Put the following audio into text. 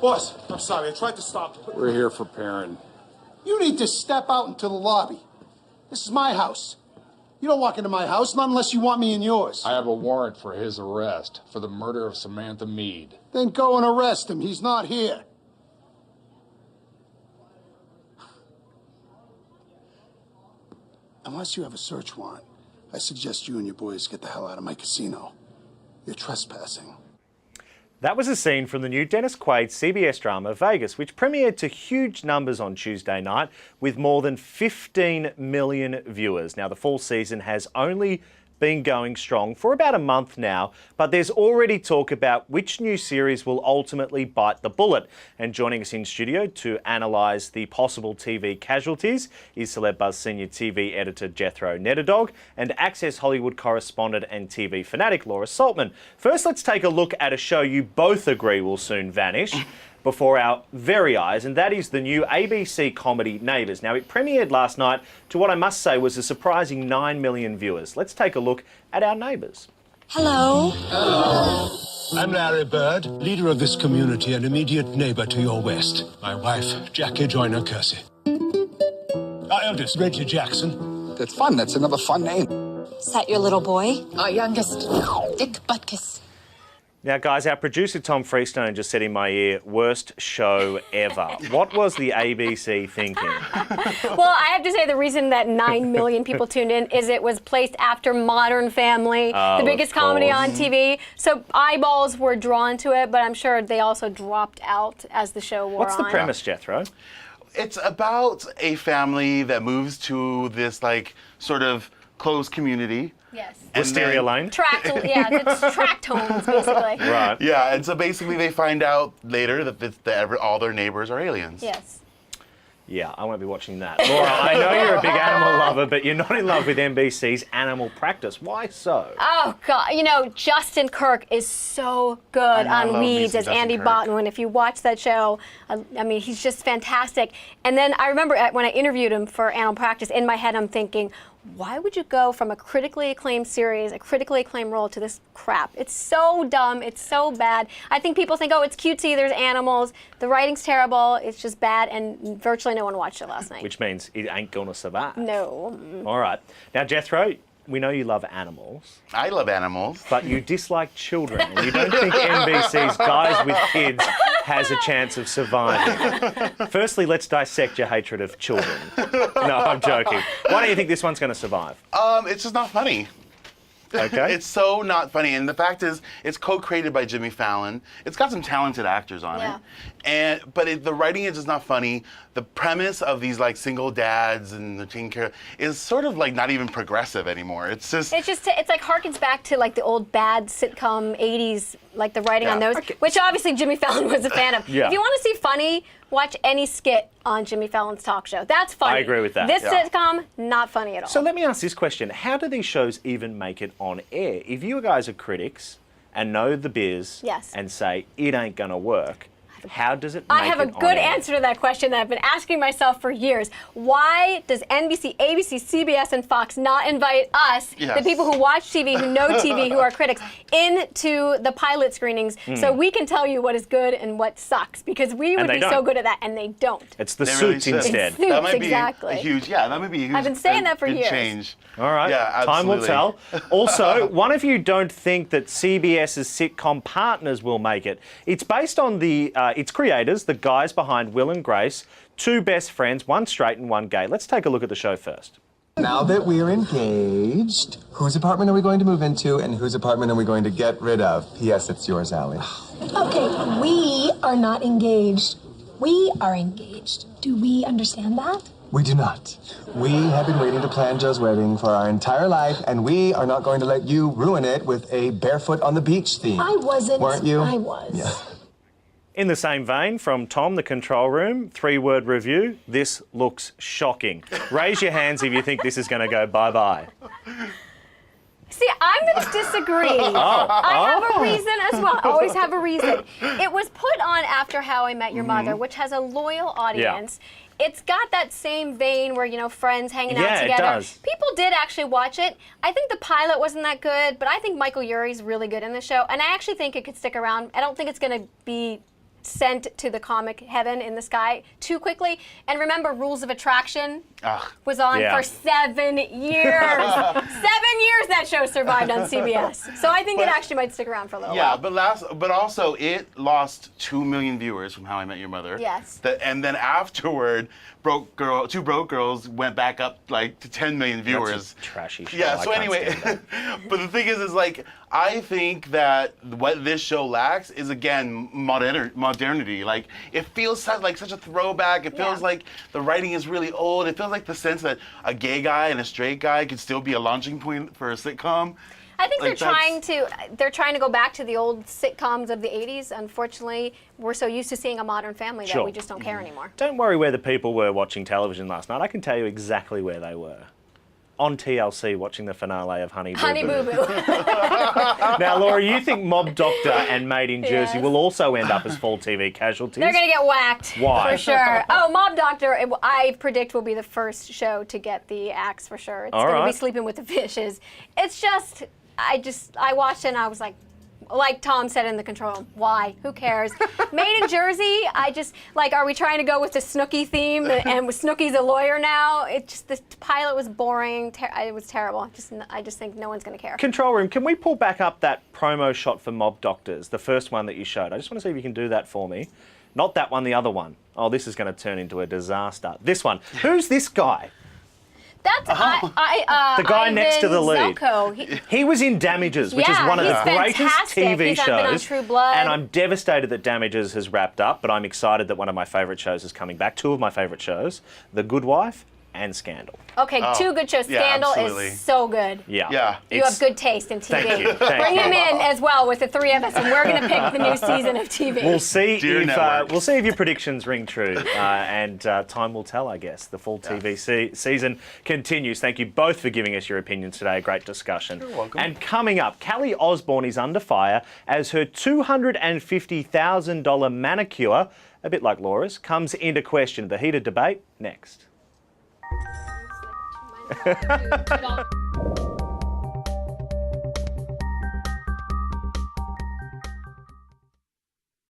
Boss, I'm sorry. I tried to stop you. We're here for Perrin. You need to step out into the lobby. This is my house. You don't walk into my house, not unless you want me in yours. I have a warrant for his arrest for the murder of Samantha Meade. Then go and arrest him. He's not here. Unless you have a search warrant, I suggest you and your boys get the hell out of my casino. You're trespassing. That was a scene from the new Dennis Quaid CBS drama Vegas, which premiered to huge numbers on Tuesday night with more than 15 million viewers. Now, the fall season has only been going strong for about a month now, but there's already talk about which new series will ultimately bite the bullet. And joining us in studio to analyse the possible TV casualties is Celeb Buzz senior TV editor Jethro Nederdog and Access Hollywood correspondent and TV fanatic Laura Saltman. First, let's take a look at a show you both agree will soon vanish before our very eyes, and that is the new ABC comedy Neighbours. Now, it premiered last night to what I must say was a surprising 9 million viewers. Let's take a look at our neighbours. Hello. Hello. I'm Larry Bird, leader of this community and immediate neighbour to your west. My wife, Jackie Joyner Kersey. Our eldest, Reggie Jackson. That's fun. That's another fun name. Is that your little boy? Our youngest, Dick Butkus. Now, guys, our producer Tom Freestone just said in my ear, worst show ever. What was the ABC thinking? Well, I have to say the reason that 9 million people tuned in is it was placed after Modern Family, the biggest comedy on TV. So eyeballs were drawn to it, but I'm sure they also dropped out as the show wore on. What's the premise, Jethro? It's about a family that moves to this, like, sort of closed community. Yes. Wisteria Lane? It's tract homes, basically. Right. Yeah, and so basically they find out later that all their neighbors are aliens. Yes. Yeah, I won't be watching that. Laura, I know you're a big animal lover, but you're not in love with NBC's Animal Practice. Why so? Oh, God. You know, Justin Kirk is so good on Weeds as Andy Botwin. If you watch that show, I mean, he's just fantastic. And then I remember when I interviewed him for Animal Practice, in my head I'm thinking, why would you go from a critically acclaimed series, a critically acclaimed role, to this crap? It's so dumb. It's so bad. I think people think, oh, it's cutesy, there's animals. The writing's terrible. It's just bad, and virtually no one watched it last night. Which means it ain't gonna survive. No. All right. Now, Jethro, we know you love animals. I love animals. But you dislike children, and you don't think NBC's Guys with Kids has a chance of surviving. Firstly, let's dissect your hatred of children. No, I'm joking. Why don't you think this one's going to survive? It's just not funny. Okay. It's so not funny, and the fact is, it's co-created by Jimmy Fallon. It's got some talented actors on it, but the writing is just not funny. The premise of these like single dads and the teen care is sort of like not even progressive anymore. It's like harkens back to like the old bad sitcom 80s, like the writing on those, which obviously Jimmy Fallon was a fan of. Yeah. If you want to see funny, watch any skit on Jimmy Fallon's talk show. That's funny. I agree with that. This sitcom, not funny at all. So let me ask this question. How do these shows even make it on air? If you guys are critics and know the biz and say it ain't going to work, how does it make it on air? I have a good answer to that question that I've been asking myself for years. Why does NBC, ABC, CBS, and Fox not invite us, the people who watch TV, who know TV, who are critics, into the pilot screenings so we can tell you what is good and what sucks? Because we would be so good at that, and they don't. It's the Suits instead. It's Suits, that might be exactly. a huge, that might be a huge. I've been saying that for years. Change. All right, yeah, time will absolutely. tell. Also, one of you don't think that CBS's sitcom Partners will make it. It's based on its creators, the guys behind Will and Grace, two best friends, one straight and one gay. Let's take a look at the show first. Now that we're engaged, whose apartment are we going to move into and whose apartment are we going to get rid of? P.S. It's yours, Allie. Okay, we are not engaged. We are engaged. Do we understand that? We do not. We have been waiting to plan Joe's wedding for our entire life, and we are not going to let you ruin it with a barefoot on the beach theme. I wasn't. Weren't you? I was. Yeah. In the same vein, from Tom, the control room, 3-word review, this looks shocking. Raise your hands if you think this is going to go bye-bye. See, I'm going to disagree. I have a reason as well. I always have a reason. It was put on after How I Met Your Mother, which has a loyal audience. It's got that same vein where, you know, friends hanging out together. It does. People did actually watch it. I think the pilot wasn't that good, but I think Michael Urie's really good in the show, and I actually think it could stick around. I don't think it's going to be sent to the comic heaven in the sky too quickly. And remember, Rules of Attraction was on for 7 years. 7 years that show survived on CBS. So I think it actually might stick around for a little while. But also it lost 2 million viewers from How I Met Your Mother. Yes. And then afterward, Two Broke Girls went back up like to 10 million viewers. That's a trashy show. Yeah. So anyway, but the thing is like I think that what this show lacks is again modernity. Like it feels like such a throwback. It feels like the writing is really old. It feels like the sense that a gay guy and a straight guy could still be a launching point for a sitcom. I think they're trying to go back to the old sitcoms of the 80s. Unfortunately, we're so used to seeing a Modern Family that we just don't care anymore. Don't worry where the people were watching television last night. I can tell you exactly where they were. On TLC watching the finale of Honey Boo Boo. Honey Boo Boo. Now, Laura, you think Mob Doctor and Made in Jersey will also end up as fall TV casualties? They're going to get whacked. Why? For sure. Oh, Mob Doctor, I predict will be the first show to get the axe for sure. It's going to be Sleeping with the Fishes. It's just, I watched it and I was like Tom said in the control room, why? Who cares? Made in Jersey, are we trying to go with the Snooki theme and Snooki's a lawyer now? The pilot was boring. It was terrible. I just think no one's going to care. Control room, can we pull back up that promo shot for Mob Doctors, the first one that you showed? I just want to see if you can do that for me. Not that one, the other one. Oh, this is going to turn into a disaster. This one. Who's this guy? That's the guy next to the lead. He was in Damages, which is one of the greatest TV shows. Been on True Blood. And I'm devastated that Damages has wrapped up, but I'm excited that one of my favourite shows is coming back. 2 of my favourite shows, The Good Wife and Scandal. Okay, 2 good shows. Scandal is so good. Yeah. You have good taste in TV. Thank you. Bring him in as well with the 3 of us, and we're going to pick the new season of TV. We'll see if your predictions ring true, and time will tell, I guess. The full TV season continues. Thank you both for giving us your opinions today. A great discussion. You're welcome. And coming up, Kelly Osbourne is under fire as her $250,000 manicure, a bit like Laura's, comes into question. The heated debate next.